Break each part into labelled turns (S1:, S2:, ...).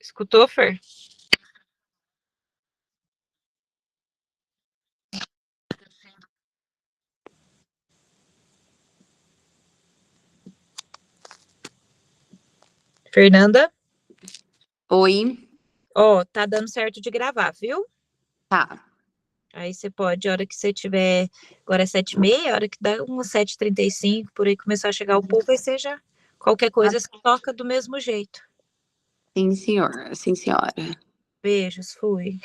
S1: Escutou, Fer? Fernanda?
S2: Oi.
S1: Ó, tá dando certo de gravar, viu?
S2: Tá.
S1: Aí você pode, a hora que você tiver. Agora é 7h30, a hora que dá umas 7h35, por aí começar a chegar o povo, aí você já. Qualquer coisa você toca do mesmo jeito.
S2: Sim, senhor. Sim, senhora.
S1: Beijos, fui.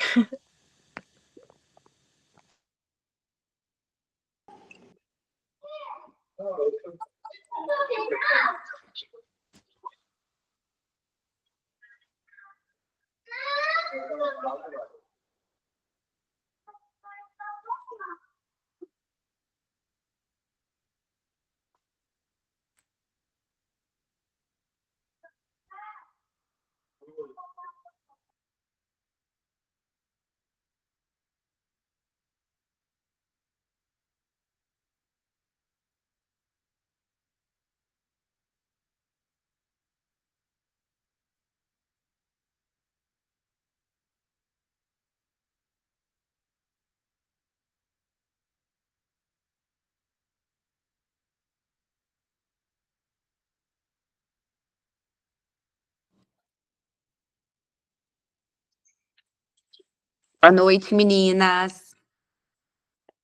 S2: Boa noite, meninas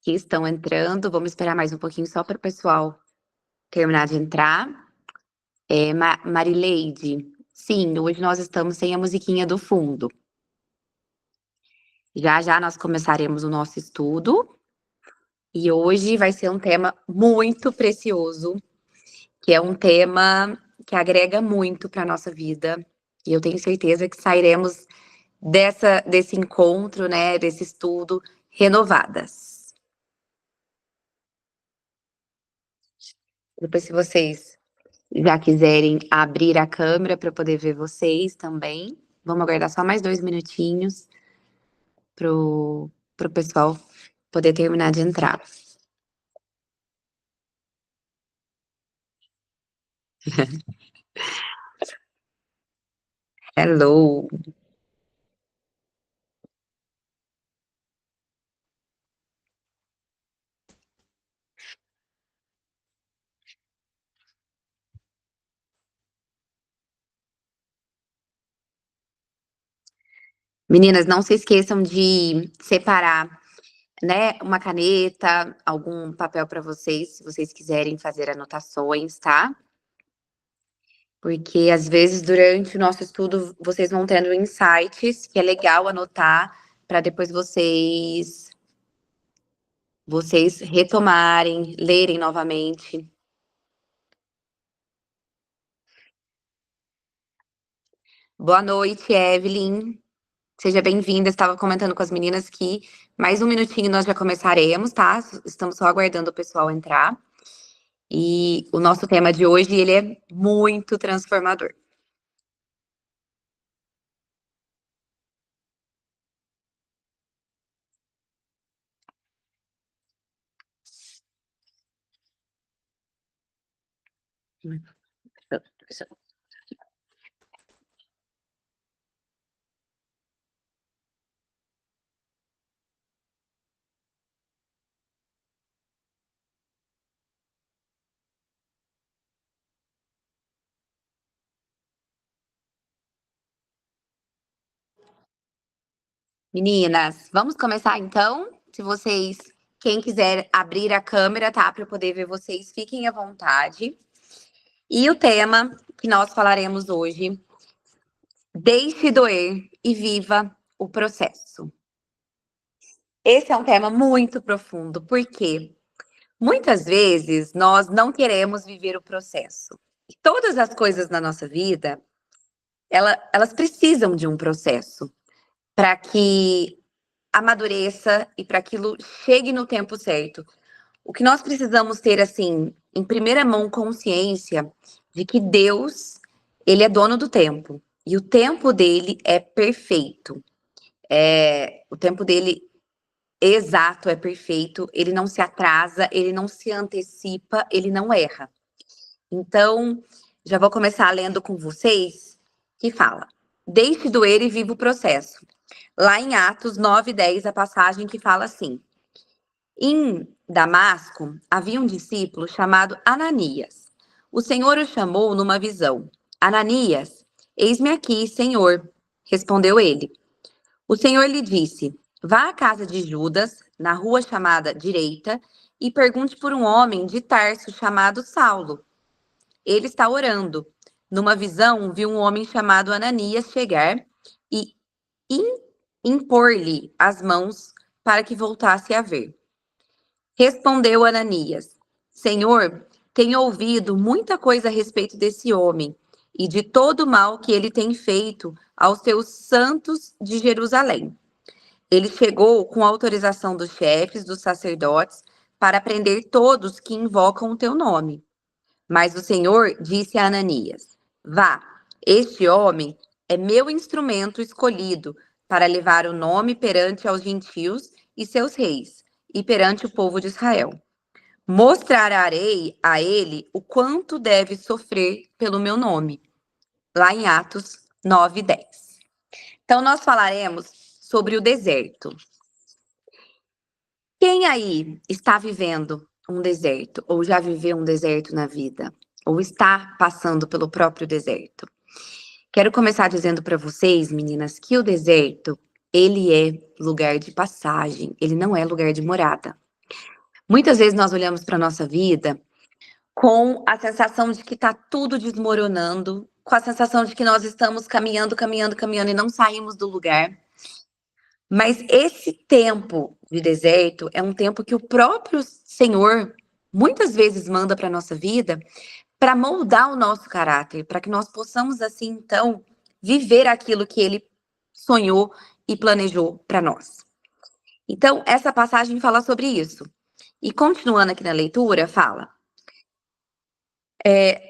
S2: que estão entrando. Vamos esperar mais um pouquinho só para o pessoal terminar de entrar. Marileide, sim, hoje nós estamos sem a musiquinha do fundo. Já já nós começaremos o nosso estudo. E hoje vai ser um tema muito precioso, que é um tema que agrega muito para a nossa vida. E eu tenho certeza que sairemos desse encontro, né, desse estudo, renovadas. Depois, se vocês já quiserem abrir a câmera para poder ver vocês também, vamos aguardar só mais 2 minutinhos pro pessoal poder terminar de entrar. Hello! Meninas, não se esqueçam de separar, né, uma caneta, algum papel para vocês, se vocês quiserem fazer anotações, tá? Porque às vezes durante o nosso estudo vocês vão tendo insights que é legal anotar para depois vocês retomarem, lerem novamente. Boa noite, Evelyn. Seja bem-vinda. Estava comentando com as meninas que mais um minutinho nós já começaremos, tá? Estamos só aguardando o pessoal entrar. E o nosso tema de hoje, ele é muito transformador. Meninas, vamos começar então? Quem quiser abrir a câmera, tá? Para eu poder ver vocês, fiquem à vontade. E o tema que nós falaremos hoje: deixe doer e viva o processo. Esse é um tema muito profundo, porque muitas vezes nós não queremos viver o processo. E todas as coisas na nossa vida, elas precisam de um processo para que amadureça e para aquilo chegue no tempo certo. O que nós precisamos ter, assim, em primeira mão, consciência de que Deus, ele é dono do tempo. E o tempo dele é perfeito. O tempo dele exato é perfeito. Ele não se atrasa, ele não se antecipa, ele não erra. Então, já vou começar lendo com vocês, que fala: deixe doer e viva o processo. Lá em Atos 9:10, a passagem que fala assim: em Damasco havia um discípulo chamado Ananias. O Senhor o chamou numa visão. Ananias, eis-me aqui, Senhor, respondeu ele. O Senhor lhe disse: vá à casa de Judas, na rua chamada Direita, e pergunte por um homem de Tarso chamado Saulo. Ele está orando. Numa visão, viu um homem chamado Ananias chegar e impor-lhe as mãos para que voltasse a ver. Respondeu Ananias: Senhor, tenho ouvido muita coisa a respeito desse homem e de todo o mal que ele tem feito aos teus santos de Jerusalém. Ele chegou com autorização dos chefes, dos sacerdotes, para prender todos que invocam o teu nome. Mas o Senhor disse a Ananias: vá, este homem é meu instrumento escolhido para levar o nome perante aos gentios e seus reis, e perante o povo de Israel. Mostrarei a ele o quanto deve sofrer pelo meu nome. Lá em Atos 9:10. Então, nós falaremos sobre o deserto. Quem aí está vivendo um deserto, ou já viveu um deserto na vida, ou está passando pelo próprio deserto? Quero começar dizendo para vocês, meninas, que o deserto, ele é lugar de passagem, ele não é lugar de morada. Muitas vezes nós olhamos para a nossa vida com a sensação de que está tudo desmoronando, com a sensação de que nós estamos caminhando e não saímos do lugar. Mas esse tempo de deserto é um tempo que o próprio Senhor muitas vezes manda para a nossa vida para moldar o nosso caráter, para que nós possamos, assim, então, viver aquilo que Ele sonhou e planejou para nós. Então, essa passagem fala sobre isso. E continuando aqui na leitura, fala: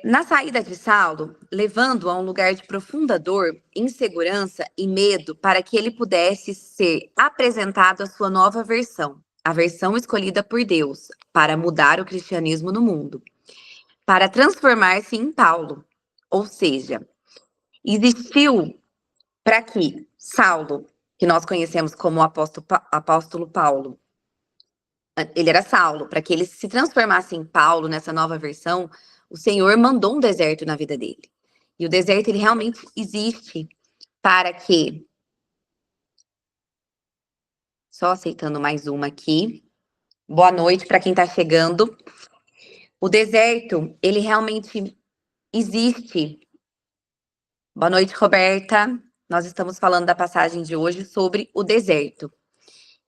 S2: na saída de Saulo, levando-o a um lugar de profunda dor, insegurança e medo, para que ele pudesse ser apresentado à sua nova versão, a versão escolhida por Deus, para mudar o cristianismo no mundo, para transformar-se em Paulo. Ou seja, existiu para que Saulo, que nós conhecemos como o apóstolo Paulo, ele era Saulo, para que ele se transformasse em Paulo nessa nova versão, o Senhor mandou um deserto na vida dele. E o deserto, ele realmente existe para que... Só aceitando mais uma aqui. Boa noite para quem está chegando. O deserto, ele realmente existe. Boa noite, Roberta. Nós estamos falando da passagem de hoje sobre o deserto.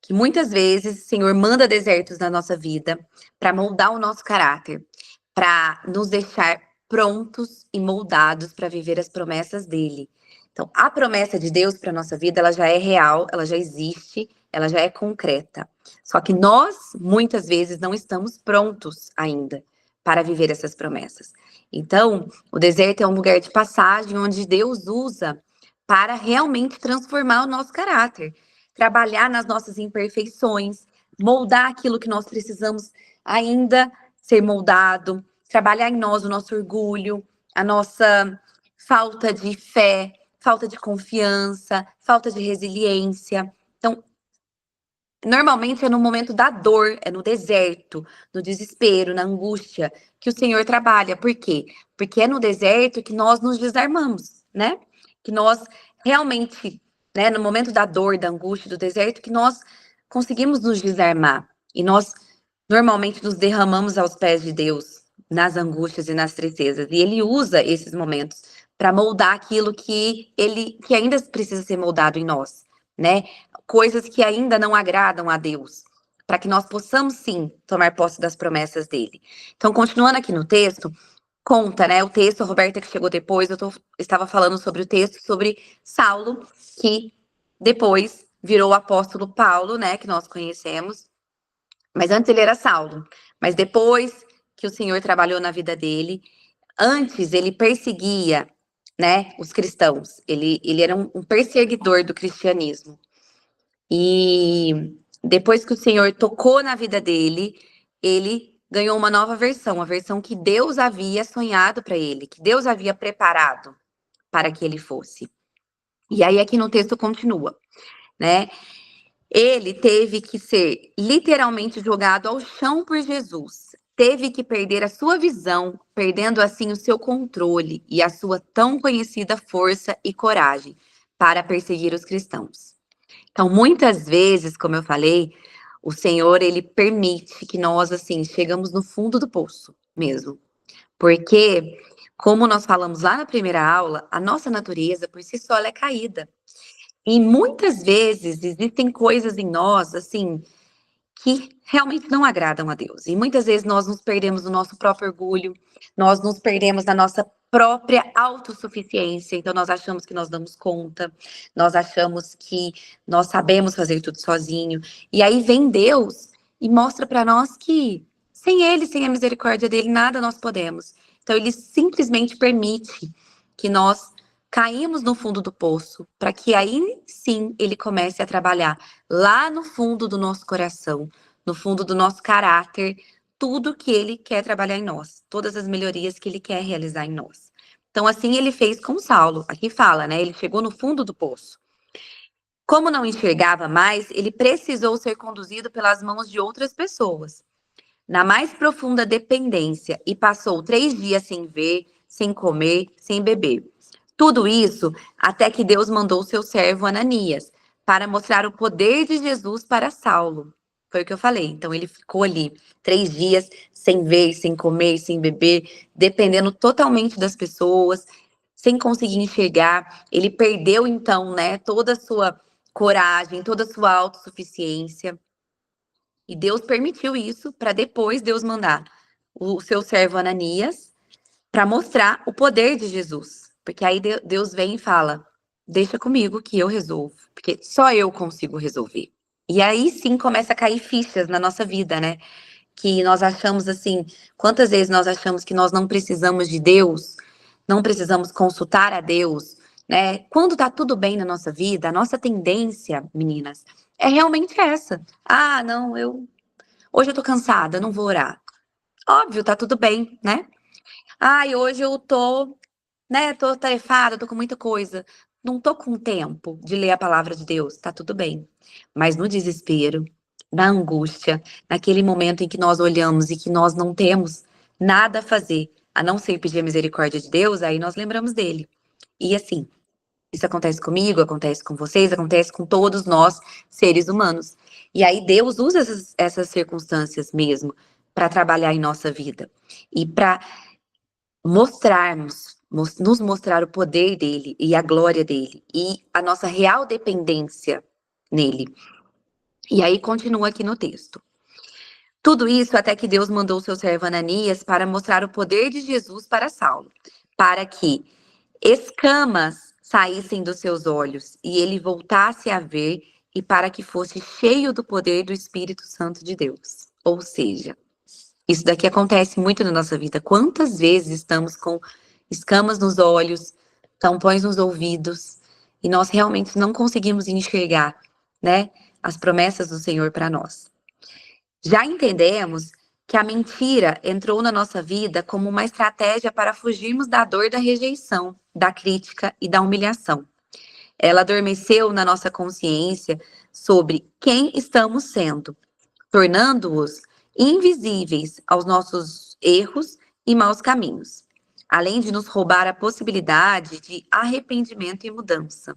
S2: Que muitas vezes o Senhor manda desertos na nossa vida para moldar o nosso caráter, para nos deixar prontos e moldados para viver as promessas dele. Então, a promessa de Deus para nossa vida, ela já é real, ela já existe, ela já é concreta. Só que nós, muitas vezes, não estamos prontos ainda para viver essas promessas. Então, o deserto é um lugar de passagem onde Deus usa para realmente transformar o nosso caráter, trabalhar nas nossas imperfeições, moldar aquilo que nós precisamos ainda ser moldado, trabalhar em nós o nosso orgulho, a nossa falta de fé, falta de confiança, falta de resiliência. Então, normalmente é no momento da dor, é no deserto, no desespero, na angústia, que o Senhor trabalha. Por quê? Porque é no deserto que nós nos desarmamos, né? Que nós realmente, né, no momento da dor, da angústia, do deserto, que nós conseguimos nos desarmar. E nós normalmente nos derramamos aos pés de Deus, nas angústias e nas tristezas. E Ele usa esses momentos para moldar aquilo que ainda precisa ser moldado em nós, né? Coisas que ainda não agradam a Deus, para que nós possamos, sim, tomar posse das promessas dele. Então, continuando aqui no texto, conta, né, o texto, a Roberta que chegou depois, estava falando sobre o texto, sobre Saulo, que depois virou o apóstolo Paulo, né, que nós conhecemos, mas antes ele era Saulo, mas depois que o Senhor trabalhou na vida dele, antes ele perseguia, né, os cristãos, ele era um perseguidor do cristianismo. E depois que o Senhor tocou na vida dele, ele ganhou uma nova versão, a versão que Deus havia sonhado para ele, que Deus havia preparado para que ele fosse. E aí aqui no texto continua, né? Ele teve que ser literalmente jogado ao chão por Jesus. Teve que perder a sua visão, perdendo assim o seu controle e a sua tão conhecida força e coragem para perseguir os cristãos. Então, muitas vezes, como eu falei, o Senhor, ele permite que nós, assim, chegamos no fundo do poço mesmo. Porque, como nós falamos lá na primeira aula, a nossa natureza, por si só, ela é caída. E muitas vezes existem coisas em nós, assim, que realmente não agradam a Deus. E muitas vezes nós nos perdemos no nosso próprio orgulho, nós nos perdemos na nossa própria autossuficiência. Então, nós achamos que nós damos conta, nós achamos que nós sabemos fazer tudo sozinho. E aí vem Deus e mostra para nós que sem Ele, sem a misericórdia dele, nada nós podemos. Então, Ele simplesmente permite que nós caímos no fundo do poço, para que aí sim Ele comece a trabalhar lá no fundo do nosso coração, no fundo do nosso caráter, tudo que ele quer trabalhar em nós, todas as melhorias que ele quer realizar em nós. Então, assim ele fez com Saulo. Aqui fala, né? Ele chegou no fundo do poço. Como não enxergava mais, ele precisou ser conduzido pelas mãos de outras pessoas, na mais profunda dependência, e passou 3 dias sem ver, sem comer, sem beber. Tudo isso até que Deus mandou seu servo Ananias para mostrar o poder de Jesus para Saulo. Foi o que eu falei. Então ele ficou ali 3 dias sem ver, sem comer, sem beber, dependendo totalmente das pessoas, sem conseguir enxergar. Ele perdeu então, né, toda a sua coragem, toda a sua autossuficiência. E Deus permitiu isso para depois Deus mandar o seu servo Ananias para mostrar o poder de Jesus. Porque aí Deus vem e fala: deixa comigo que eu resolvo, porque só eu consigo resolver. E aí sim começa a cair fichas na nossa vida, né? Que nós achamos assim, quantas vezes nós achamos que nós não precisamos de Deus, não precisamos consultar a Deus, né? Quando tá tudo bem na nossa vida, a nossa tendência, meninas, é realmente essa. Ah, não, hoje eu tô cansada, não vou orar. Óbvio, tá tudo bem, né? Ai, hoje eu tô, né, tô tarefada, tô com muita coisa. Não tô com tempo de ler a palavra de Deus, tá tudo bem. Mas no desespero, na angústia, naquele momento em que nós olhamos e que nós não temos nada a fazer, a não ser pedir a misericórdia de Deus, aí nós lembramos dele. E assim, isso acontece comigo, acontece com vocês, acontece com todos nós, seres humanos. E aí Deus usa essas circunstâncias mesmo para trabalhar em nossa vida. E para nos mostrar o poder dele e a glória dele e a nossa real dependência nele. E aí continua aqui no texto. Tudo isso até que Deus mandou seu servo Ananias para mostrar o poder de Jesus para Saulo, para que escamas saíssem dos seus olhos e ele voltasse a ver e para que fosse cheio do poder do Espírito Santo de Deus. Ou seja, isso daqui acontece muito na nossa vida. Quantas vezes estamos com escamas nos olhos, tampões nos ouvidos, e nós realmente não conseguimos enxergar, né, as promessas do Senhor para nós. Já entendemos que a mentira entrou na nossa vida como uma estratégia para fugirmos da dor da rejeição, da crítica e da humilhação. Ela adormeceu na nossa consciência sobre quem estamos sendo, tornando-os invisíveis aos nossos erros e maus caminhos, além de nos roubar a possibilidade de arrependimento e mudança.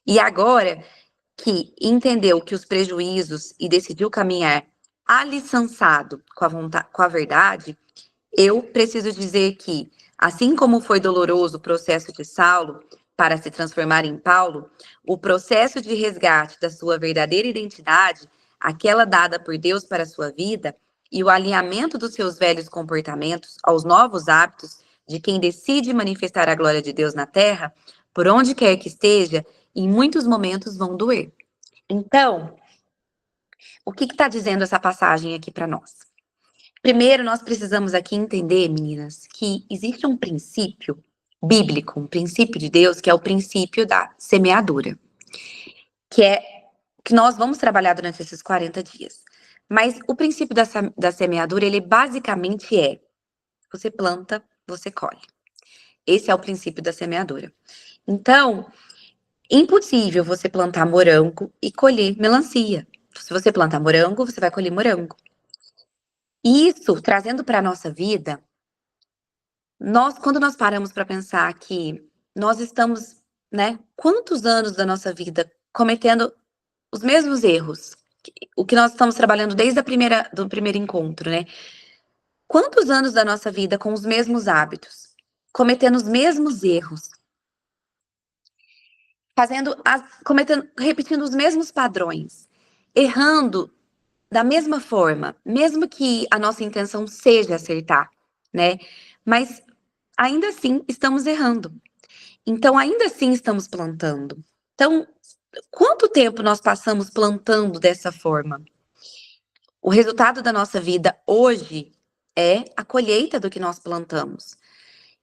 S2: E agora que entendeu que os prejuízos e decidiu caminhar aliançado com a verdade, eu preciso dizer que, assim como foi doloroso o processo de Saulo para se transformar em Paulo, o processo de resgate da sua verdadeira identidade, aquela dada por Deus para a sua vida, e o alinhamento dos seus velhos comportamentos aos novos hábitos de quem decide manifestar a glória de Deus na terra, por onde quer que esteja, em muitos momentos vão doer. Então, o que está dizendo essa passagem aqui para nós? Primeiro, nós precisamos aqui entender, meninas, que existe um princípio bíblico, um princípio de Deus, que é o princípio da semeadura, que é que nós vamos trabalhar durante esses 40 dias. Mas o princípio da semeadura, ele basicamente é: você planta, você colhe. Esse é o princípio da semeadura. Então, Impossível você plantar morango e colher melancia. Se você plantar morango, você vai colher morango. Isso, trazendo para a nossa vida, quando nós paramos para pensar que nós estamos, né, quantos anos da nossa vida cometendo os mesmos erros, o que nós estamos trabalhando desde do primeiro encontro, né? Quantos anos da nossa vida com os mesmos hábitos, cometendo os mesmos erros, repetindo os mesmos padrões, errando da mesma forma, mesmo que a nossa intenção seja acertar, né? Mas ainda assim estamos errando. Então, ainda assim estamos plantando. Então, quanto tempo nós passamos plantando dessa forma? O resultado da nossa vida hoje é a colheita do que nós plantamos.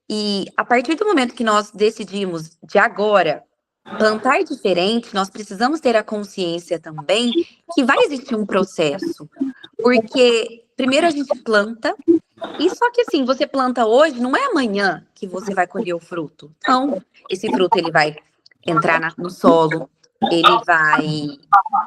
S2: E a partir do momento que nós decidimos de agora plantar diferente, nós precisamos ter a consciência também que vai existir um processo. Porque primeiro a gente planta, e só que assim, você planta hoje, não é amanhã que você vai colher o fruto. Então, esse fruto ele vai entrar no solo, ele vai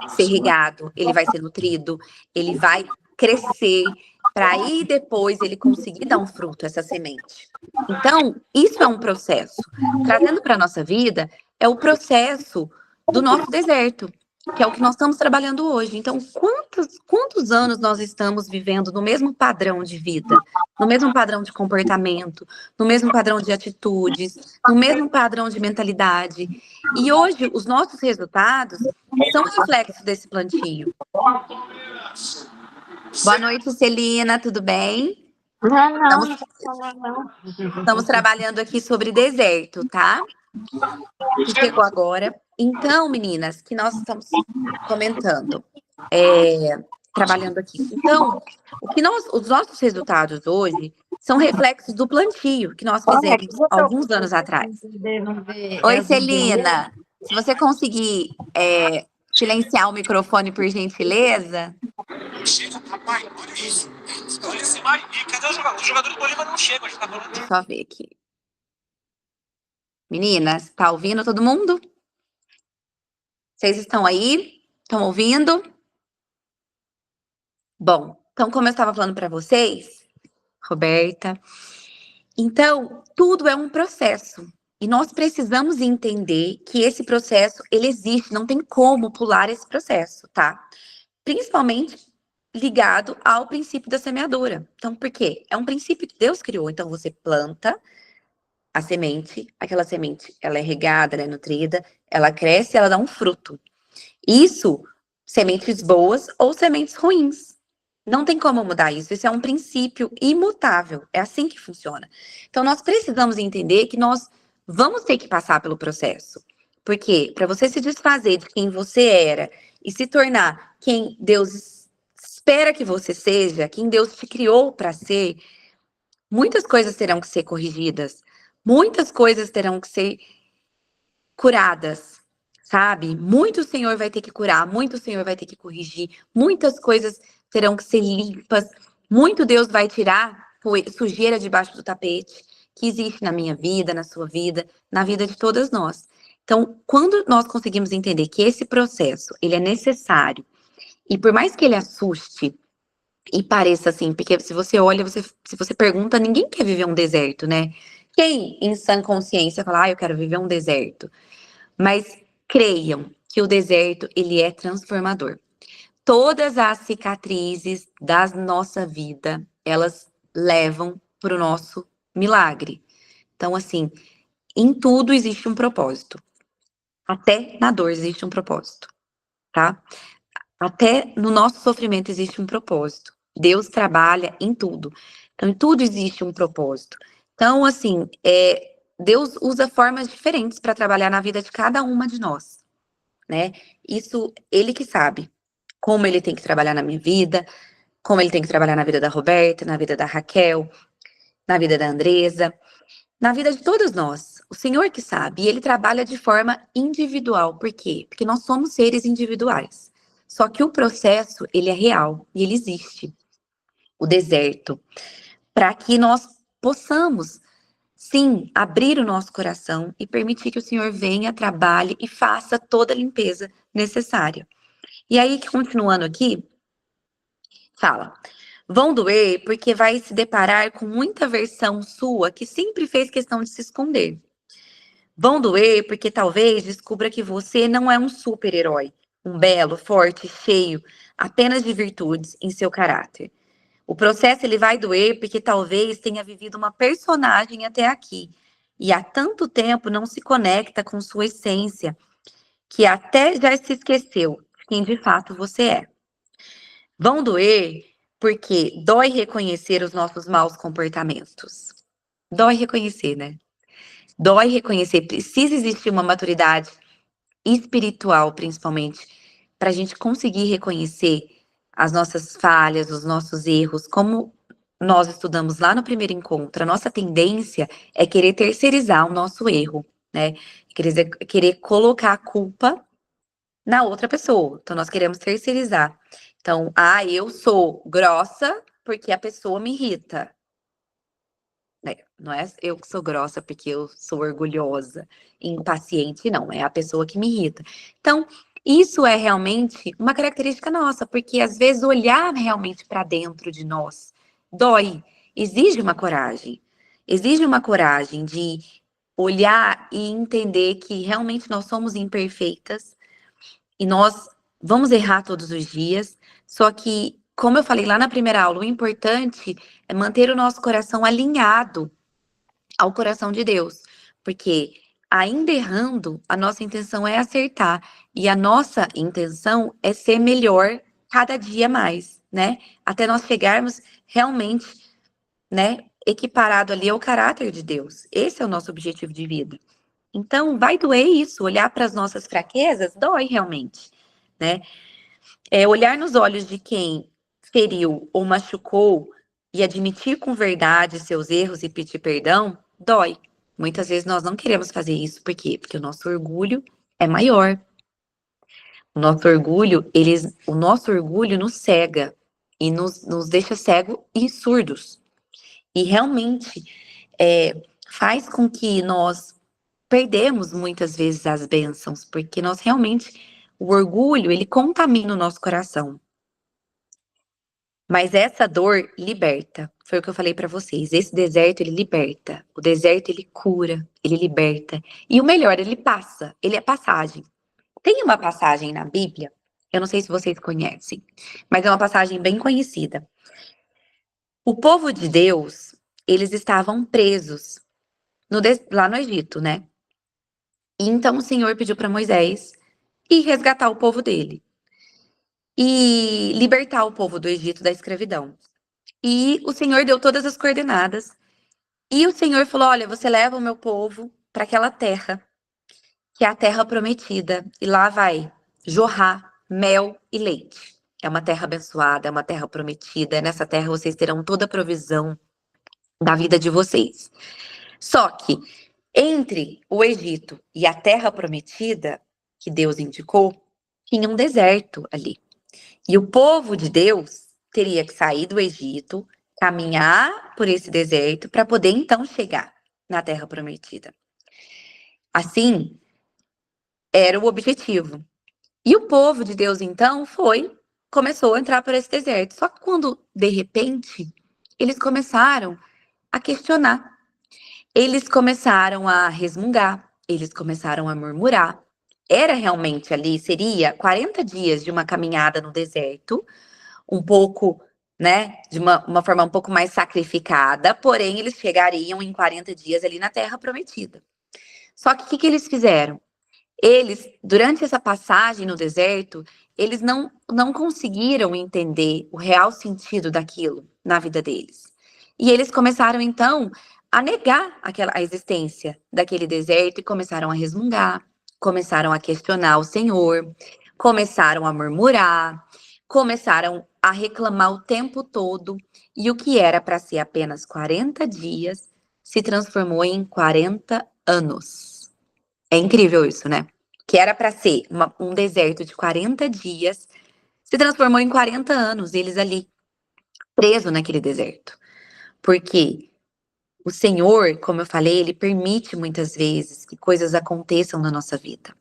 S2: ser regado, ele vai ser nutrido, ele vai crescer, para aí depois ele conseguir dar um fruto, essa semente. Então, isso é um processo. Trazendo para a nossa vida, é o processo do nosso deserto, que é o que nós estamos trabalhando hoje. Então, quantos anos nós estamos vivendo no mesmo padrão de vida, no mesmo padrão de comportamento, no mesmo padrão de atitudes, no mesmo padrão de mentalidade. E hoje, os nossos resultados são reflexos desse plantio. Boa noite, Celina, tudo bem? Estamos trabalhando aqui sobre deserto, tá? Que chegou agora. Então, meninas, que nós estamos comentando, trabalhando aqui. Então, os nossos resultados hoje são reflexos do plantio que nós fizemos alguns anos atrás. Oi, Celina, se você conseguir silenciar o microfone, por gentileza.
S3: Rapaz, olha isso. Olha essa imagem. E cadê o jogador? Os jogadores do Bolívar não chegam, a gente tá falando.
S2: Deixa eu só ver aqui. Meninas, tá ouvindo todo mundo? Vocês estão aí? Estão ouvindo? Bom, então como eu estava falando para vocês, Roberta, então tudo é um processo. E nós precisamos entender que esse processo, ele existe, não tem como pular esse processo, tá? Principalmente ligado ao princípio da semeadura. Então, por quê? É um princípio que Deus criou. Então, você planta a semente, aquela semente, ela é regada, ela é nutrida, ela cresce, ela dá um fruto. Isso, sementes boas ou sementes ruins. Não tem como mudar isso. Isso é um princípio imutável. É assim que funciona. Então, nós precisamos entender que nós vamos ter que passar pelo processo. Porque para você se desfazer de quem você era e se tornar quem Deus espera que você seja, quem Deus te criou para ser, muitas coisas terão que ser corrigidas. Muitas coisas terão que ser curadas, sabe? Muito o Senhor vai ter que curar, muito o Senhor vai ter que corrigir, muitas coisas terão que ser limpas, muito Deus vai tirar sujeira debaixo do tapete que existe na minha vida, na sua vida, na vida de todas nós. Então, quando nós conseguimos entender que esse processo, ele é necessário, e por mais que ele assuste e pareça assim, porque se você olha, se você pergunta, ninguém quer viver um deserto, né? Quem, em sã consciência, fala, eu quero viver um deserto? Mas creiam que o deserto, ele é transformador. Todas as cicatrizes da nossa vida, elas levam para o nosso milagre. Então, assim, em tudo existe um propósito. Até na dor existe um propósito, tá? Até no nosso sofrimento existe um propósito. Deus trabalha em tudo. Então, em tudo existe um propósito. Então, assim, Deus usa formas diferentes para trabalhar na vida de cada uma de nós, né? Isso, Ele que sabe como Ele tem que trabalhar na minha vida, como Ele tem que trabalhar na vida da Roberta, na vida da Raquel, na vida da Andresa, na vida de todos nós. O Senhor que sabe. E Ele trabalha de forma individual. Por quê? Porque nós somos seres individuais. Só que o processo, ele é real e ele existe. O deserto. Para que nós possamos sim, abrir o nosso coração e permitir que o Senhor venha, trabalhe e faça toda a limpeza necessária. E aí, continuando aqui, fala: vão doer porque vai se deparar com muita versão sua que sempre fez questão de se esconder. Vão doer porque talvez descubra que você não é um super-herói, um belo, forte, cheio apenas de virtudes em seu caráter. O processo ele vai doer porque talvez tenha vivido uma personagem até aqui e há tanto tempo não se conecta com sua essência que até já se esqueceu de quem de fato você é. Vão doer porque dói reconhecer os nossos maus comportamentos. Dói reconhecer, né? Dói reconhecer. Precisa existir uma maturidade espiritual, principalmente, para a gente conseguir reconhecer as nossas falhas, os nossos erros. Como nós estudamos lá no primeiro encontro, a nossa tendência é querer terceirizar o nosso erro, né? Querer colocar a culpa na outra pessoa. Então, nós queremos terceirizar. Então, eu sou grossa porque a pessoa me irrita. Não é eu que sou grossa porque eu sou orgulhosa, impaciente, não. É a pessoa que me irrita. Então, isso é realmente uma característica nossa, porque às vezes olhar realmente para dentro de nós dói. Exige uma coragem. Exige uma coragem de olhar e entender que realmente nós somos imperfeitas e nós vamos errar todos os dias. Só que, como eu falei lá na primeira aula, o importante é manter o nosso coração alinhado ao coração de Deus, porque ainda errando, a nossa intenção é acertar e a nossa intenção é ser melhor cada dia mais, né? Até nós chegarmos realmente, né, equiparado ali ao caráter de Deus. Esse é o nosso objetivo de vida. Então, vai doer isso, olhar para as nossas fraquezas, dói realmente, né? Olhar nos olhos de quem feriu ou machucou e admitir com verdade seus erros e pedir perdão, dói. Muitas vezes nós não queremos fazer isso. Por quê? Porque o nosso orgulho é maior. O nosso orgulho nos cega e nos deixa cego e surdos. E realmente faz com que nós perdemos muitas vezes as bênçãos, porque nós realmente, o orgulho, ele contamina o nosso coração. Mas essa dor liberta. Foi o que eu falei para vocês. Esse deserto, ele liberta. O deserto, ele cura, ele liberta. E o melhor, ele passa. Ele é passagem. Tem uma passagem na Bíblia, eu não sei se vocês conhecem, mas é uma passagem bem conhecida. O povo de Deus, eles estavam presos lá no Egito, né? E então o Senhor pediu para Moisés ir resgatar o povo dele. E libertar o povo do Egito da escravidão. E o Senhor deu todas as coordenadas. E o Senhor falou: olha, você leva o meu povo para aquela terra, que é a terra prometida. E lá vai jorrar mel e leite. É uma terra abençoada, é uma terra prometida. Nessa terra vocês terão toda a provisão da vida de vocês. Só que entre o Egito e a terra prometida, que Deus indicou, tinha um deserto ali. E o povo de Deus teria que sair do Egito, caminhar por esse deserto para poder então chegar na terra prometida. Assim, era o objetivo. E o povo de Deus então começou a entrar por esse deserto. Só que quando, de repente, eles começaram a questionar. Eles começaram a resmungar, eles começaram a murmurar. Era realmente ali, seria 40 dias de uma caminhada no deserto, um pouco, né, de uma forma um pouco mais sacrificada, porém eles chegariam em 40 dias ali na Terra Prometida. Só que o que eles fizeram? Eles, durante essa passagem no deserto, eles não conseguiram entender o real sentido daquilo na vida deles. E eles começaram, então, a negar a existência daquele deserto e começaram a resmungar, começaram a questionar o Senhor, começaram a murmurar, começaram a reclamar o tempo todo, e o que era para ser apenas 40 dias se transformou em 40 anos. É incrível isso, né? Que era para ser um deserto de 40 dias, se transformou em 40 anos, eles ali presos naquele deserto. Porque O Senhor, como eu falei, ele permite muitas vezes que coisas aconteçam na nossa vida.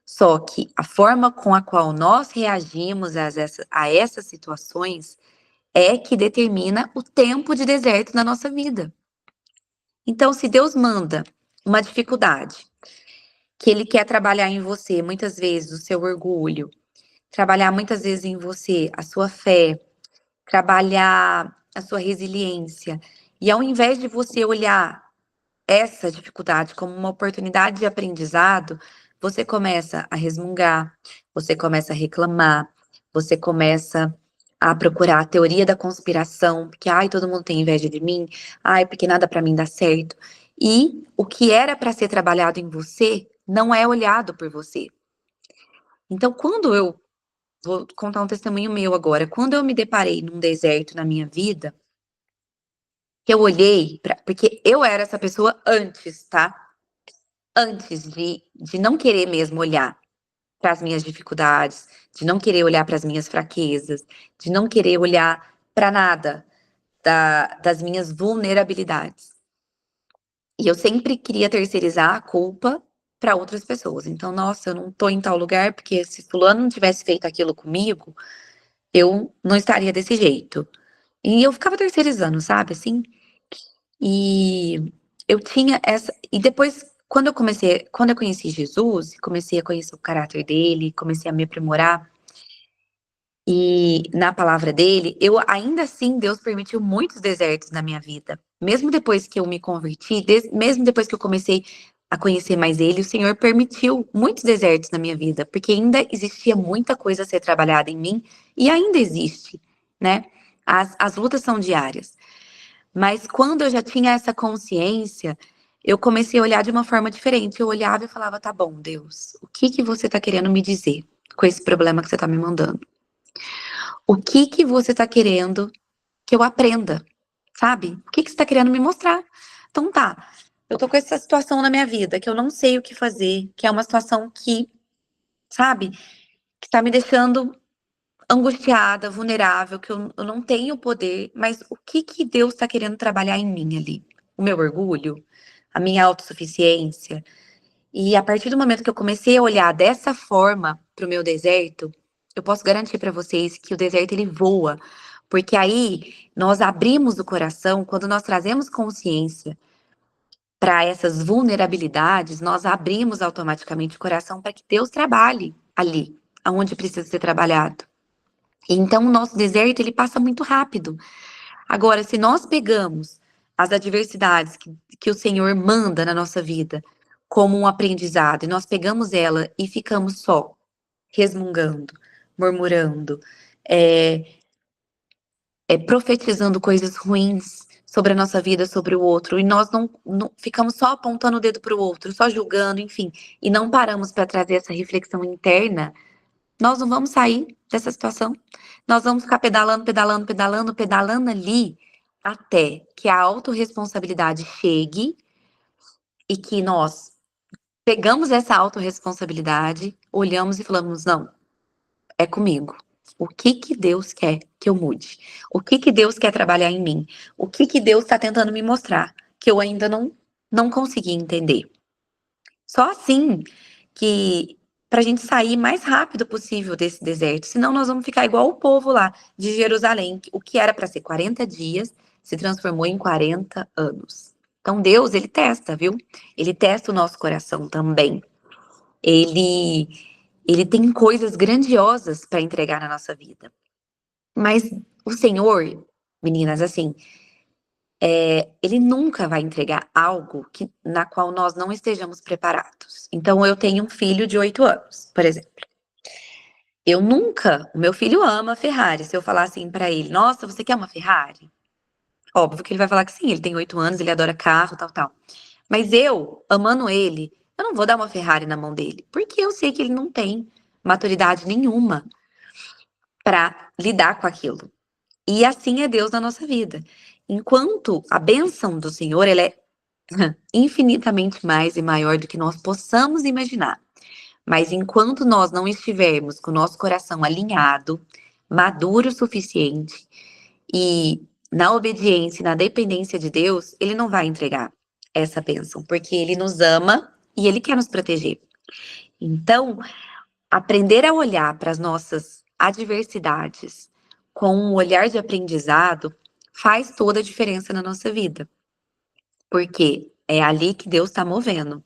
S2: Só que a forma com a qual nós reagimos a essas situações é que determina o tempo de deserto na nossa vida. Então, se Deus manda uma dificuldade, que Ele quer trabalhar em você, muitas vezes, o seu orgulho, trabalhar muitas vezes em você a sua fé, trabalhar a sua resiliência, e ao invés de você olhar essa dificuldade como uma oportunidade de aprendizado, você começa a resmungar, você começa a reclamar, você começa a procurar a teoria da conspiração, porque ai, todo mundo tem inveja de mim, ai, porque nada pra mim dá certo. E o que era para ser trabalhado em você não é olhado por você. Então, quando eu vou contar um testemunho meu agora, quando eu me deparei num deserto na minha vida, que eu olhei porque eu era essa pessoa antes, tá? Antes de não querer mesmo olhar para as minhas dificuldades, de não querer olhar para as minhas fraquezas, de não querer olhar para nada das minhas vulnerabilidades. E eu sempre queria terceirizar a culpa para outras pessoas. Então, nossa, eu não tô em tal lugar porque se fulano não tivesse feito aquilo comigo, eu não estaria desse jeito. E eu ficava terceirizando, sabe, assim? E eu tinha essa. E depois, quando eu conheci Jesus, comecei a conhecer o caráter dele, comecei a me aprimorar e na palavra dele, eu ainda assim, Deus permitiu muitos desertos na minha vida. Mesmo depois que eu me converti, mesmo depois que eu comecei a conhecer mais ele, o Senhor permitiu muitos desertos na minha vida, porque ainda existia muita coisa a ser trabalhada em mim e ainda existe, né? As lutas são diárias. Mas quando eu já tinha essa consciência, eu comecei a olhar de uma forma diferente. Eu olhava e falava, tá bom, Deus, o que que você tá querendo me dizer com esse problema que você tá me mandando? O que que você tá querendo que eu aprenda? Sabe? O que que você tá querendo me mostrar? Então tá, eu tô com essa situação na minha vida que eu não sei o que fazer, que é uma situação que, sabe, que tá me deixando angustiada, vulnerável, que eu não tenho poder, mas o que que Deus está querendo trabalhar em mim ali? O meu orgulho? A minha autossuficiência? E a partir do momento que eu comecei a olhar dessa forma para o meu deserto, eu posso garantir para vocês que o deserto ele voa, porque aí nós abrimos o coração, quando nós trazemos consciência para essas vulnerabilidades, nós abrimos automaticamente o coração para que Deus trabalhe ali, aonde precisa ser trabalhado. Então, o nosso deserto, ele passa muito rápido. Agora, se nós pegamos as adversidades que o Senhor manda na nossa vida como um aprendizado, e nós pegamos ela e ficamos só resmungando, murmurando, é, profetizando coisas ruins sobre a nossa vida, sobre o outro, e nós não ficamos só apontando o dedo para o outro, só julgando, enfim, e não paramos para trazer essa reflexão interna, nós não vamos sair dessa situação. Nós vamos ficar pedalando, pedalando, pedalando, pedalando ali até que a autorresponsabilidade chegue e que nós pegamos essa autorresponsabilidade, olhamos e falamos, não, é comigo. O que que Deus quer que eu mude? O que que Deus quer trabalhar em mim? O que que Deus está tentando me mostrar que eu ainda não consegui entender? Só assim que para a gente sair mais rápido possível desse deserto, senão nós vamos ficar igual o povo lá de Jerusalém, o que era para ser 40 dias se transformou em 40 anos. Então Deus, ele testa, viu? Ele testa o nosso coração também. Ele tem coisas grandiosas para entregar na nossa vida. Mas o Senhor, meninas, assim, ele nunca vai entregar algo na qual nós não estejamos preparados. Então, eu tenho um filho de 8 anos, por exemplo. O meu filho ama Ferrari. Se eu falar assim pra ele, nossa, você quer uma Ferrari? Óbvio que ele vai falar que sim, ele tem 8 anos, ele adora carro, tal, tal. Mas eu, amando ele, eu não vou dar uma Ferrari na mão dele, porque eu sei que ele não tem maturidade nenhuma pra lidar com aquilo. E assim é Deus na nossa vida. Enquanto a bênção do Senhor, ela é infinitamente mais e maior do que nós possamos imaginar. Mas enquanto nós não estivermos com o nosso coração alinhado, maduro o suficiente e na obediência e na dependência de Deus, ele não vai entregar essa bênção, porque ele nos ama e ele quer nos proteger. Então, aprender a olhar para as nossas adversidades com um olhar de aprendizado faz toda a diferença na nossa vida. Porque é ali que Deus está movendo.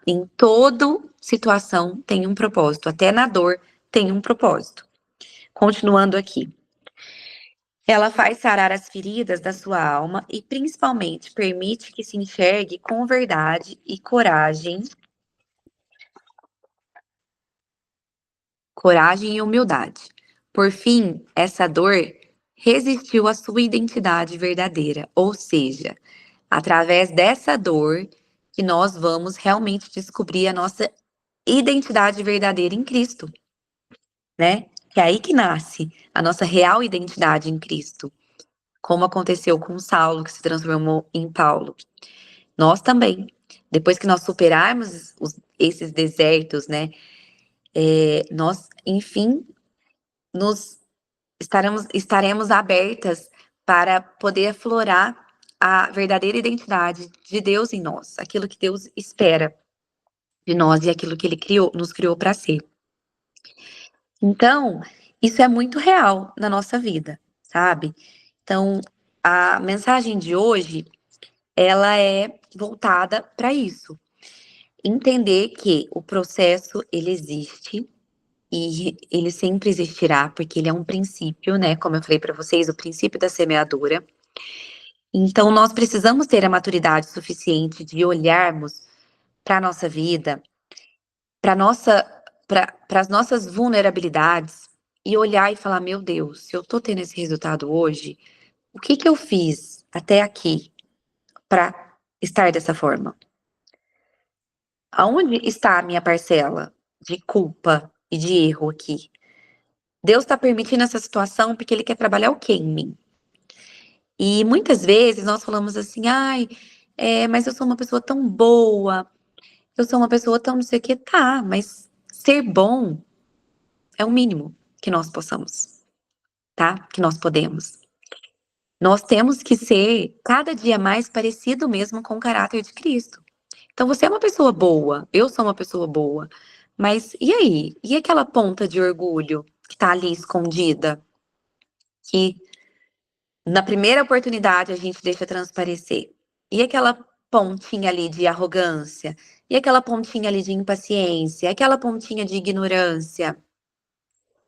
S2: Em toda situação tem um propósito, até na dor tem um propósito. Continuando aqui. Ela faz sarar as feridas da sua alma e principalmente permite que se enxergue com verdade e coragem e humildade. Por fim, essa dor resistiu à sua identidade verdadeira, ou seja, através dessa dor que nós vamos realmente descobrir a nossa identidade verdadeira em Cristo, né? Que é aí que nasce a nossa real identidade em Cristo, como aconteceu com Saulo, que se transformou em Paulo. Nós também, depois que nós superarmos esses desertos, né? Nós, enfim, estaremos abertas para poder aflorar a verdadeira identidade de Deus em nós, aquilo que Deus espera de nós e aquilo que Ele nos criou para ser. Então, isso é muito real na nossa vida, sabe? Então, a mensagem de hoje, ela é voltada para isso. Entender que o processo, ele existe e ele sempre existirá, porque ele é um princípio, né? Como eu falei para vocês, o princípio da semeadura. Então, nós precisamos ter a maturidade suficiente de olharmos para a nossa vida, para as nossas vulnerabilidades e olhar e falar, meu Deus, se eu tô tendo esse resultado hoje, o que que eu fiz até aqui para estar dessa forma? Aonde está a minha parcela de culpa e de erro aqui? Deus está permitindo essa situação porque Ele quer trabalhar o quê em mim? E muitas vezes nós falamos assim, ai, mas eu sou uma pessoa tão boa, eu sou uma pessoa tão não sei o que, tá, mas ser bom é o mínimo que nós possamos, tá? Que nós podemos. Nós temos que ser cada dia mais parecido mesmo com o caráter de Cristo. Então você é uma pessoa boa, eu sou uma pessoa boa, mas e aí? E aquela ponta de orgulho que tá ali escondida, que na primeira oportunidade a gente deixa transparecer? E aquela pontinha ali de arrogância? E aquela pontinha ali de impaciência? Aquela pontinha de ignorância?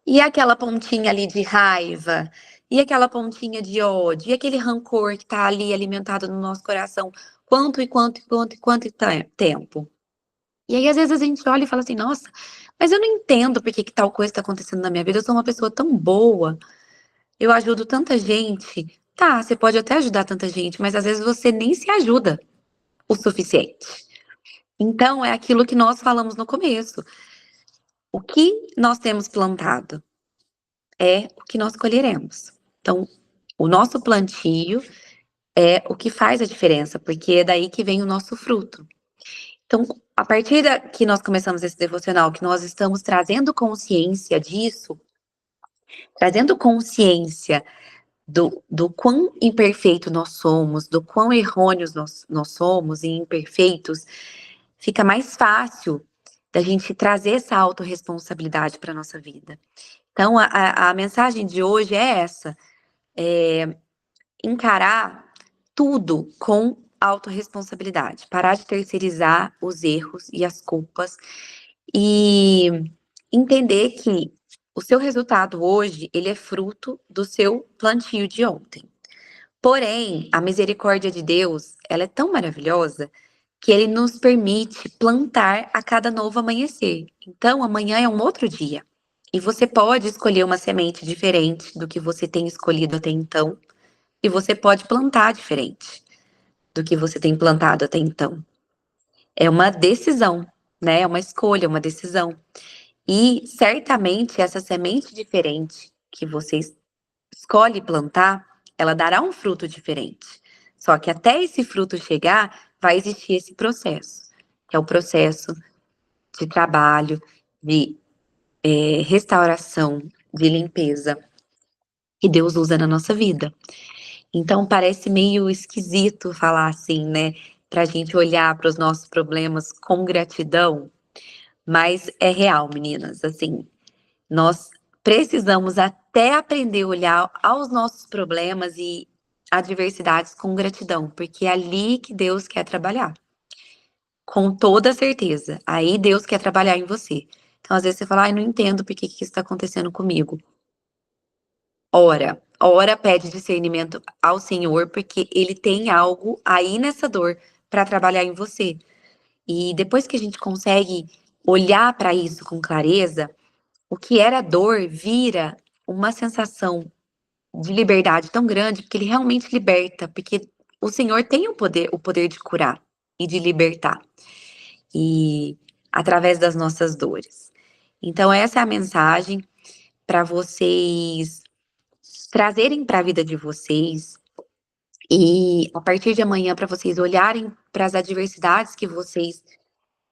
S2: E aquela pontinha ali de raiva? E aquela pontinha de ódio? E aquele rancor que tá ali alimentado no nosso coração? Quanto tempo? E aí, às vezes, a gente olha e fala assim, nossa, mas eu não entendo por que tal coisa está acontecendo na minha vida. Eu sou uma pessoa tão boa, eu ajudo tanta gente. Tá, você pode até ajudar tanta gente, mas às vezes você nem se ajuda o suficiente. Então, é aquilo que nós falamos no começo. O que nós temos plantado é o que nós colheremos. Então, o nosso plantio é o que faz a diferença, porque é daí que vem o nosso fruto. Então, a partir que nós começamos esse devocional, que nós estamos trazendo consciência disso, trazendo consciência do quão imperfeito nós somos, do quão errôneos nós somos e imperfeitos, fica mais fácil da gente trazer essa autorresponsabilidade para a nossa vida. Então, a mensagem de hoje é essa, encarar tudo com autorresponsabilidade, parar de terceirizar os erros e as culpas e entender que o seu resultado hoje, ele é fruto do seu plantio de ontem. Porém, a misericórdia de Deus, ela é tão maravilhosa que ele nos permite plantar a cada novo amanhecer. Então, amanhã é um outro dia. E você pode escolher uma semente diferente do que você tem escolhido até então. E você pode plantar diferente do que você tem plantado até então. É uma decisão, né? É uma escolha, uma decisão. E certamente essa semente diferente que você escolhe plantar, ela dará um fruto diferente. Só que até esse fruto chegar, vai existir esse processo, que é o processo de trabalho, de restauração, de limpeza, que Deus usa na nossa vida. Então parece meio esquisito falar assim, né? Pra gente olhar para os nossos problemas com gratidão, mas é real, meninas. Assim, nós precisamos até aprender a olhar aos nossos problemas e adversidades com gratidão, porque é ali que Deus quer trabalhar. Com toda certeza. Aí Deus quer trabalhar em você. Então, às vezes você fala, ai, não entendo por que isso está acontecendo comigo. Ora, pede discernimento ao Senhor, porque Ele tem algo aí nessa dor para trabalhar em você. E depois que a gente consegue olhar para isso com clareza, o que era dor vira uma sensação de liberdade tão grande, porque Ele realmente liberta, porque o Senhor tem o poder de curar e de libertar. E através das nossas dores. Então, essa é a mensagem para vocês trazerem para a vida de vocês e a partir de amanhã para vocês olharem para as adversidades que vocês,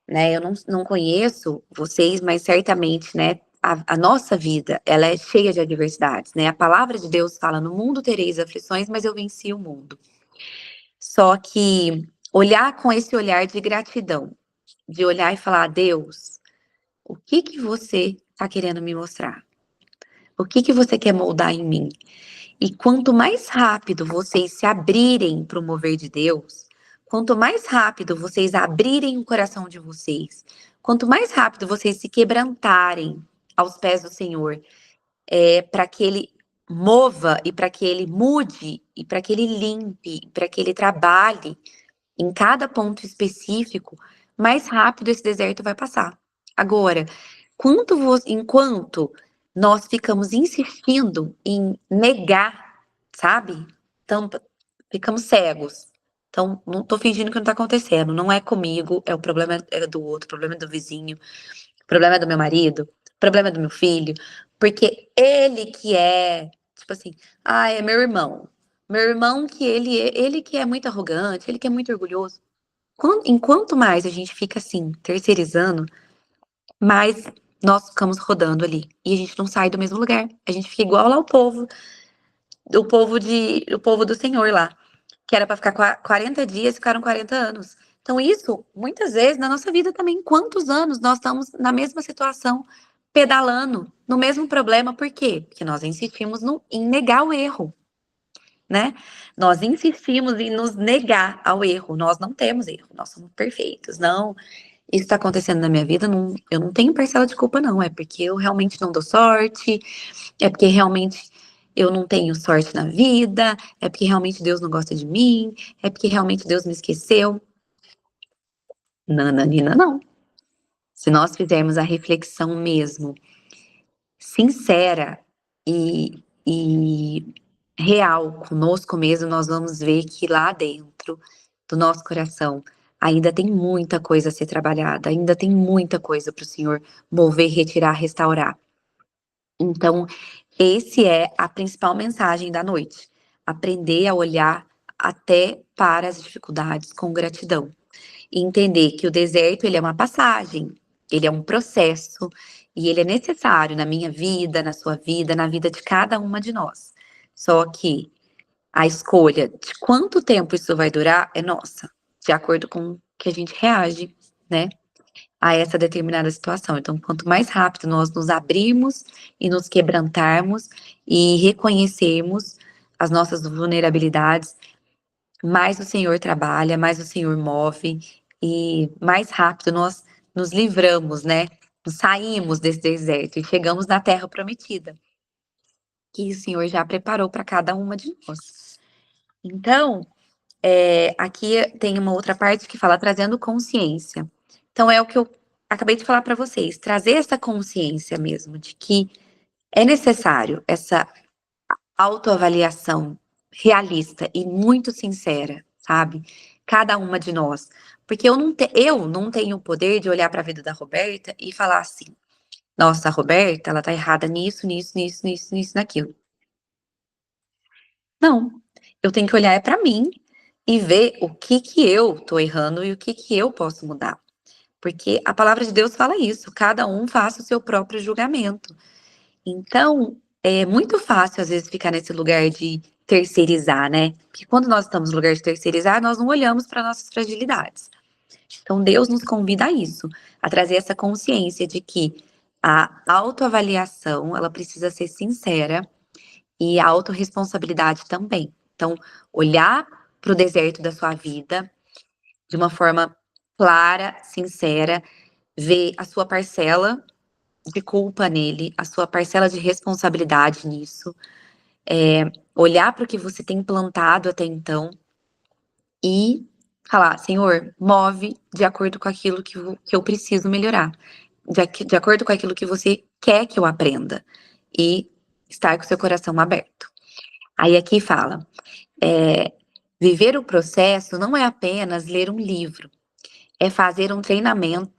S2: né? Eu não conheço vocês, mas certamente, né? A nossa vida, ela é cheia de adversidades, né? A palavra de Deus fala: no mundo tereis aflições, mas eu venci o mundo. Só que olhar com esse olhar de gratidão, de olhar e falar: Deus, o que você está querendo me mostrar? O que você quer moldar em mim? E quanto mais rápido vocês se abrirem para o mover de Deus, quanto mais rápido vocês abrirem o coração de vocês, quanto mais rápido vocês se quebrantarem aos pés do Senhor, para que Ele mova e para que Ele mude e para que Ele limpe, para que Ele trabalhe em cada ponto específico, mais rápido esse deserto vai passar. Agora, enquanto nós ficamos insistindo em negar, sabe? Então, ficamos cegos. Então, não tô fingindo que não tá acontecendo. Não é comigo, o problema é do outro, o problema é do vizinho, o problema é do meu marido, o problema é do meu filho. Porque ele que é, tipo assim, é meu irmão. Meu irmão que ele que é muito arrogante, ele que é muito orgulhoso. Enquanto mais a gente fica assim, terceirizando, mais nós ficamos rodando ali. E a gente não sai do mesmo lugar. A gente fica igual lá o povo do Senhor lá, que era para ficar 40 dias, ficaram 40 anos. Então, isso, muitas vezes, na nossa vida também, quantos anos nós estamos na mesma situação, pedalando, no mesmo problema, por quê? Porque nós insistimos em negar o erro, né? Nós insistimos em nos negar ao erro. Nós não temos erro, nós somos perfeitos. Não, isso está acontecendo na minha vida, eu não tenho parcela de culpa, não. É porque eu realmente não dou sorte, é porque realmente eu não tenho sorte na vida, é porque realmente Deus não gosta de mim, é porque realmente Deus me esqueceu. Nananina, não. Se nós fizermos a reflexão mesmo, sincera e real conosco mesmo, nós vamos ver que lá dentro do nosso coração ainda tem muita coisa a ser trabalhada, ainda tem muita coisa para o Senhor mover, retirar, restaurar. Então, esse é a principal mensagem da noite. Aprender a olhar até para as dificuldades com gratidão. E entender que o deserto, ele é uma passagem, ele é um processo, e ele é necessário na minha vida, na sua vida, na vida de cada uma de nós. Só que a escolha de quanto tempo isso vai durar é nossa, de acordo com o que a gente reage, né, a essa determinada situação. Então, quanto mais rápido nós nos abrirmos e nos quebrantarmos e reconhecermos as nossas vulnerabilidades, mais o Senhor trabalha, mais o Senhor move e mais rápido nós nos livramos, né? Saímos desse deserto e chegamos na terra prometida, que o Senhor já preparou para cada uma de nós. Então, aqui tem uma outra parte que fala trazendo consciência. Então, é o que eu acabei de falar para vocês, trazer essa consciência mesmo de que é necessário essa autoavaliação realista e muito sincera, sabe? Cada uma de nós. Porque eu não tenho o poder de olhar para a vida da Roberta e falar assim: nossa, a Roberta, ela tá errada nisso, naquilo. Não. Eu tenho que olhar para mim e ver o que eu tô errando e o que eu posso mudar. Porque a palavra de Deus fala isso, cada um faça o seu próprio julgamento. Então, é muito fácil, às vezes, ficar nesse lugar de terceirizar, né? Porque quando nós estamos no lugar de terceirizar, nós não olhamos para nossas fragilidades. Então, Deus nos convida a isso, a trazer essa consciência de que a autoavaliação, ela precisa ser sincera e a autorresponsabilidade também. Então, olhar para o deserto da sua vida de uma forma clara, sincera, ver a sua parcela de culpa nele, a sua parcela de responsabilidade nisso, olhar para o que você tem plantado até então e falar, Senhor, move de acordo com aquilo que eu preciso melhorar, de acordo com aquilo que você quer que eu aprenda e estar com seu coração aberto. Aí aqui fala, viver o processo não é apenas ler um livro, é fazer um treinamento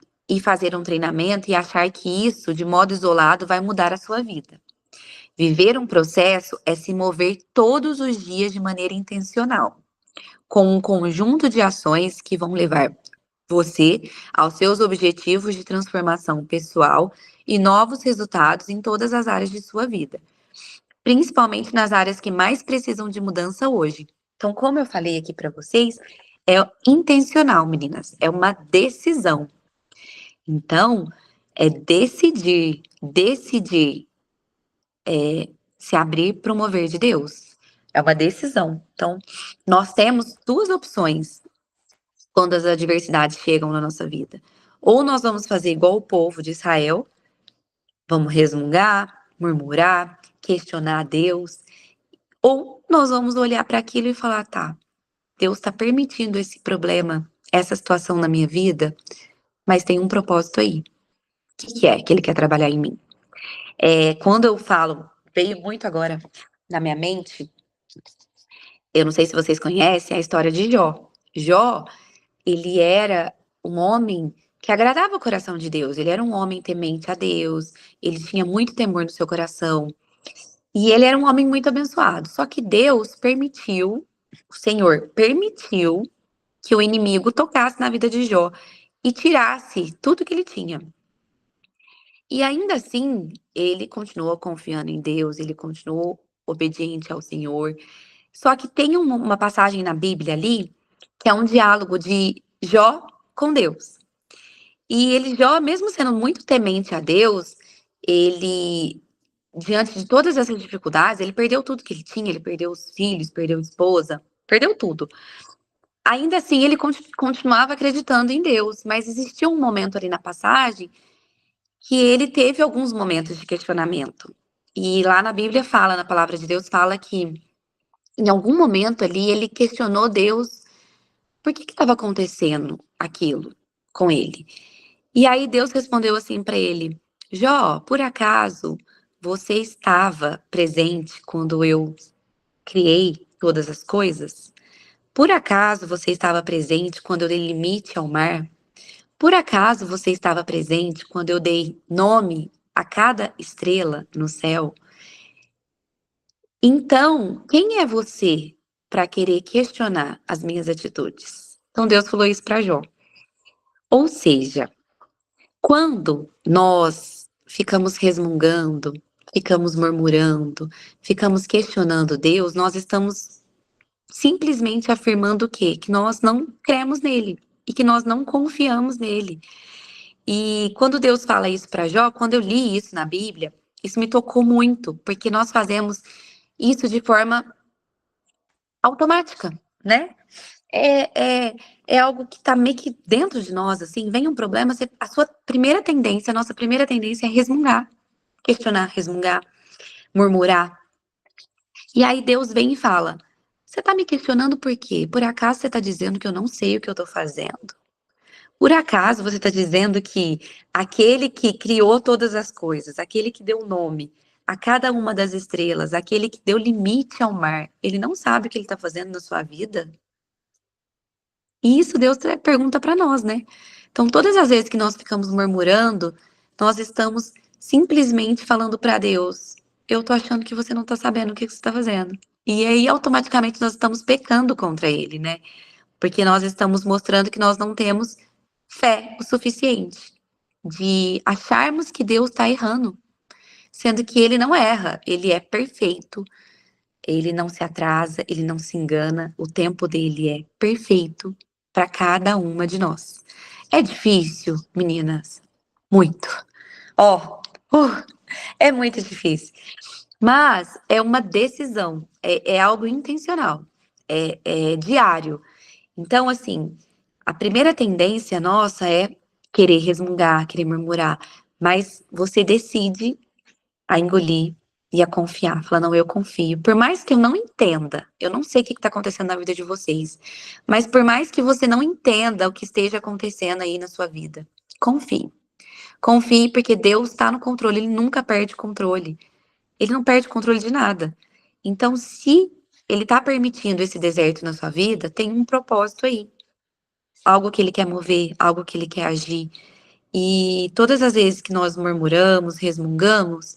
S2: e achar que isso, de modo isolado, vai mudar a sua vida. Viver um processo é se mover todos os dias de maneira intencional, com um conjunto de ações que vão levar você aos seus objetivos de transformação pessoal e novos resultados em todas as áreas de sua vida, principalmente nas áreas que mais precisam de mudança hoje. Então, como eu falei aqui para vocês, é intencional, meninas, é uma decisão. Então, é decidir se abrir para o mover de Deus. É uma decisão. Então, nós temos duas opções quando as adversidades chegam na nossa vida. Ou nós vamos fazer igual o povo de Israel, vamos resmungar, murmurar, questionar a Deus, ou nós vamos olhar para aquilo e falar, tá, Deus está permitindo esse problema, essa situação na minha vida, mas tem um propósito aí. O que é que ele quer trabalhar em mim? Quando eu falo, veio muito agora na minha mente, eu não sei se vocês conhecem a história de Jó. Jó, ele era um homem que agradava o coração de Deus, ele era um homem temente a Deus, ele tinha muito temor no seu coração, e ele era um homem muito abençoado. Só que Deus permitiu, o Senhor permitiu que o inimigo tocasse na vida de Jó e tirasse tudo que ele tinha. E ainda assim, ele continuou confiando em Deus, ele continuou obediente ao Senhor. Só que tem uma passagem na Bíblia ali, que é um diálogo de Jó com Deus. E Jó, mesmo sendo muito temente a Deus, ele, diante de todas essas dificuldades, ele perdeu tudo que ele tinha, ele perdeu os filhos, perdeu a esposa, perdeu tudo. Ainda assim, ele continuava acreditando em Deus, mas existia um momento ali na passagem que ele teve alguns momentos de questionamento. E lá na Bíblia fala, na palavra de Deus, fala que em algum momento ali ele questionou Deus por que estava acontecendo aquilo com ele. E aí Deus respondeu assim para ele, Jó, por acaso você estava presente quando eu criei todas as coisas? Por acaso você estava presente quando eu dei limite ao mar? Por acaso você estava presente quando eu dei nome a cada estrela no céu? Então, quem é você para querer questionar as minhas atitudes? Então Deus falou isso para Jó. Ou seja, quando nós ficamos resmungando, ficamos murmurando, ficamos questionando Deus, nós estamos simplesmente afirmando o quê? Que nós não cremos nele e que nós não confiamos nele. E quando Deus fala isso para Jó, quando eu li isso na Bíblia, isso me tocou muito, porque nós fazemos isso de forma automática, né? É algo que tá meio que dentro de nós, assim, vem um problema, a nossa primeira tendência é resmungar, questionar, resmungar, murmurar. E aí Deus vem e fala, você tá me questionando por quê? Por acaso você tá dizendo que eu não sei o que eu tô fazendo? Por acaso você está dizendo que aquele que criou todas as coisas, aquele que deu nome a cada uma das estrelas, aquele que deu limite ao mar, ele não sabe o que ele está fazendo na sua vida? E isso Deus pergunta para nós, né? Então, todas as vezes que nós ficamos murmurando, nós estamos simplesmente falando para Deus, eu tô achando que você não tá sabendo o que você está fazendo. E aí, automaticamente, nós estamos pecando contra ele, né? Porque nós estamos mostrando que nós não temos fé o suficiente de acharmos que Deus está errando, sendo que ele não erra, ele é perfeito. Ele não se atrasa, ele não se engana, o tempo dele é perfeito para cada uma de nós. É difícil, meninas? Muito. Ó, é muito difícil. Mas é uma decisão, é algo intencional, é diário. Então, assim, a primeira tendência nossa é querer resmungar, querer murmurar, mas você decide a engolir e a confiar. Falar, não, eu confio. Por mais que eu não entenda, eu não sei o que está acontecendo na vida de vocês, mas por mais que você não entenda o que esteja acontecendo aí na sua vida, confie. Confie porque Deus está no controle, ele nunca perde controle. Ele não perde controle de nada. Então, se ele está permitindo esse deserto na sua vida, tem um propósito aí. Algo que ele quer mover, algo que ele quer agir. E todas as vezes que nós murmuramos, resmungamos,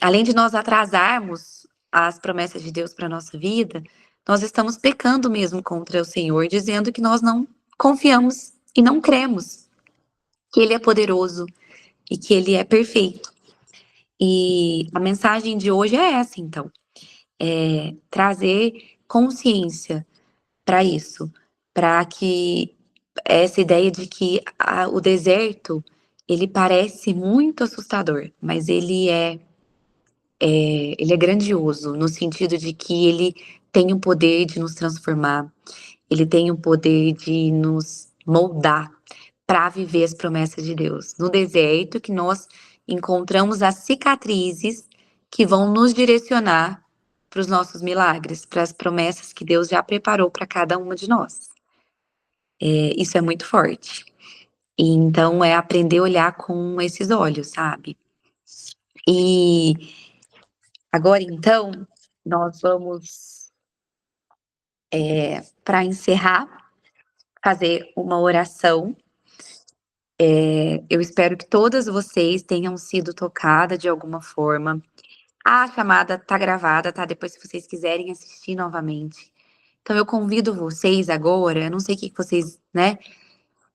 S2: além de nós atrasarmos as promessas de Deus para a nossa vida, nós estamos pecando mesmo contra o Senhor, dizendo que nós não confiamos e não cremos que Ele é poderoso e que Ele é perfeito. E a mensagem de hoje é essa, então. É trazer consciência para isso, para que essa ideia de que o deserto, ele parece muito assustador, mas ele é grandioso, no sentido de que ele tem o poder de nos transformar, ele tem o poder de nos moldar para viver as promessas de Deus. No deserto que nós encontramos as cicatrizes que vão nos direcionar para os nossos milagres, para as promessas que Deus já preparou para cada uma de nós. Isso é muito forte. E então é aprender a olhar com esses olhos, sabe? E agora então nós vamos, para encerrar, fazer uma oração. Eu espero que todas vocês tenham sido tocadas de alguma forma. A chamada tá gravada, tá? Depois, se vocês quiserem assistir novamente. Então, eu convido vocês agora, eu não sei o que vocês, né,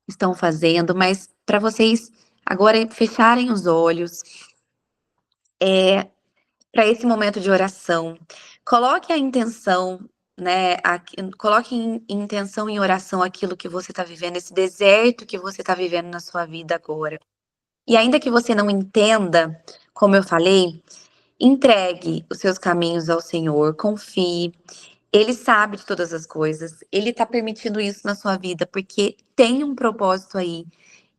S2: estão fazendo, mas para vocês agora fecharem os olhos, para esse momento de oração. Coloque a intenção, né? Coloque em intenção, em oração, aquilo que você está vivendo, esse deserto que você está vivendo na sua vida agora. E ainda que você não entenda, como eu falei, entregue os seus caminhos ao Senhor, confie. Ele sabe de todas as coisas, ele está permitindo isso na sua vida, porque tem um propósito aí.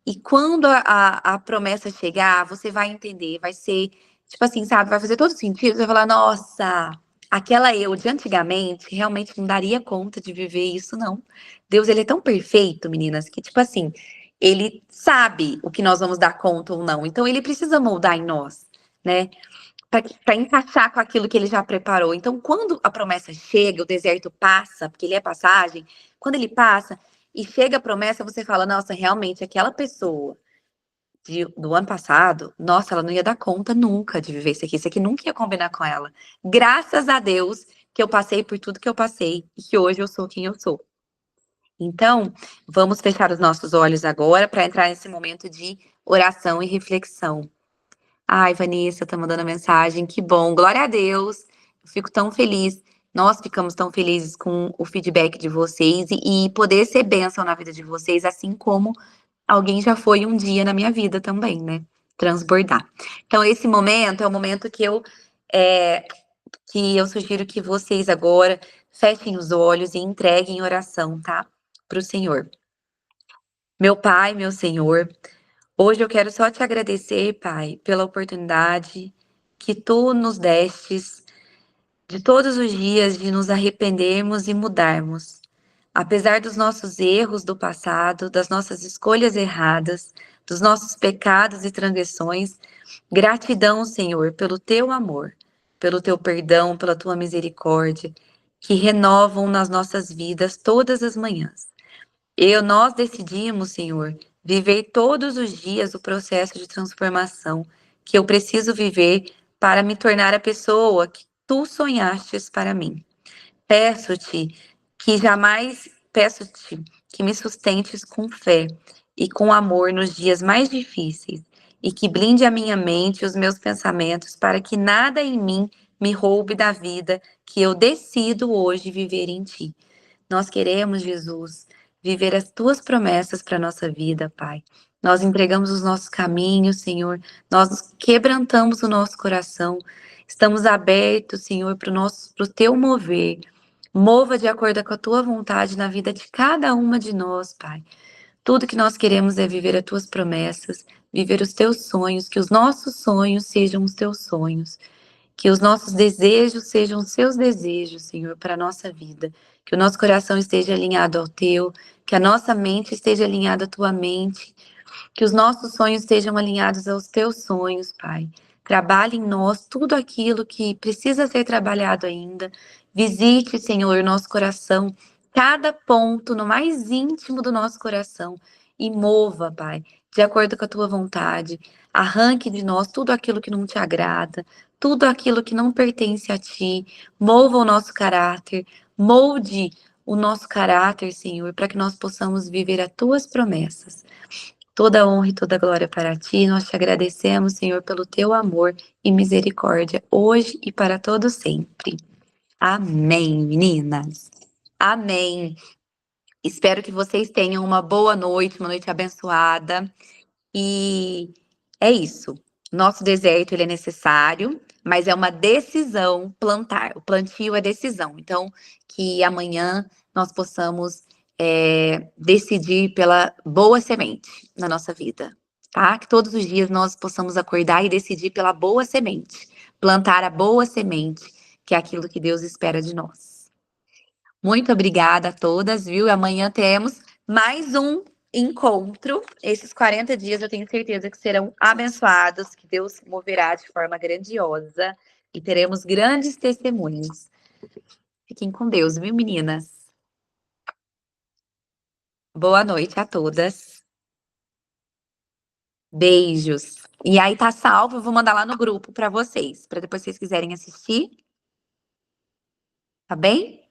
S2: E quando a promessa chegar, você vai entender, vai ser, tipo assim, sabe, vai fazer todo sentido, você vai falar, nossa, aquela eu de antigamente realmente não daria conta de viver isso, não. Deus, ele é tão perfeito, meninas, que, tipo assim, ele sabe o que nós vamos dar conta ou não, então ele precisa moldar em nós, né? Para encaixar com aquilo que ele já preparou. Então, quando a promessa chega, o deserto passa, porque ele é passagem, quando ele passa e chega a promessa, você fala, nossa, realmente, aquela pessoa do ano passado, nossa, ela não ia dar conta nunca de viver isso aqui nunca ia combinar com ela. Graças a Deus que eu passei por tudo que eu passei e que hoje eu sou quem eu sou. Então, vamos fechar os nossos olhos agora para entrar nesse momento de oração e reflexão. Ai, Vanessa, tá mandando mensagem, que bom, glória a Deus, eu fico tão feliz, nós ficamos tão felizes com o feedback de vocês e poder ser bênção na vida de vocês, assim como alguém já foi um dia na minha vida também, né, transbordar. Então, esse momento é o momento que eu sugiro que vocês agora fechem os olhos e entreguem oração, tá, para o Senhor. Meu Pai, meu Senhor, hoje eu quero só te agradecer, Pai, pela oportunidade que tu nos destes de todos os dias de nos arrependermos e mudarmos. Apesar dos nossos erros do passado, das nossas escolhas erradas, dos nossos pecados e transgressões, gratidão, Senhor, pelo teu amor, pelo teu perdão, pela tua misericórdia, que renovam nas nossas vidas todas as manhãs. Nós decidimos, Senhor, viver todos os dias o processo de transformação que eu preciso viver para me tornar a pessoa que tu sonhastes para mim. Peço-te que me sustentes com fé e com amor nos dias mais difíceis e que blinde a minha mente e os meus pensamentos para que nada em mim me roube da vida que eu decido hoje viver em ti. Nós queremos, Jesus, viver as tuas promessas para a nossa vida, Pai. Nós entregamos os nossos caminhos, Senhor. Nós quebrantamos o nosso coração. Estamos abertos, Senhor, para o teu mover. Mova de acordo com a tua vontade na vida de cada uma de nós, Pai. Tudo que nós queremos é viver as tuas promessas, viver os teus sonhos, que os nossos sonhos sejam os teus sonhos. Que os nossos desejos sejam os seus desejos, Senhor, para a nossa vida. Que o nosso coração esteja alinhado ao teu, que a nossa mente esteja alinhada à tua mente, que os nossos sonhos estejam alinhados aos teus sonhos, Pai. Trabalhe em nós tudo aquilo que precisa ser trabalhado ainda. Visite, Senhor, nosso coração, cada ponto no mais íntimo do nosso coração e mova, Pai, de acordo com a tua vontade. Arranque de nós tudo aquilo que não te agrada, tudo aquilo que não pertence a ti. Mova o nosso caráter, molde o nosso caráter, Senhor, para que nós possamos viver as tuas promessas. Toda honra e toda glória para ti. Nós te agradecemos, Senhor, pelo teu amor e misericórdia, hoje e para todo sempre. Amém, meninas. Amém. Espero que vocês tenham uma boa noite, uma noite abençoada. E é isso. Nosso deserto, ele é necessário, mas é uma decisão plantar. O plantio é decisão. Então, que amanhã nós possamos decidir pela boa semente na nossa vida, tá? Que todos os dias nós possamos acordar e decidir pela boa semente. Plantar a boa semente, que é aquilo que Deus espera de nós. Muito obrigada a todas, viu? E amanhã temos mais um encontro. Esses 40 dias eu tenho certeza que serão abençoados, que Deus moverá de forma grandiosa e teremos grandes testemunhos. Fiquem com Deus, viu, meninas? Boa noite a todas. Beijos. E aí tá salvo, eu vou mandar lá no grupo para vocês, para depois vocês quiserem assistir. Tá bem?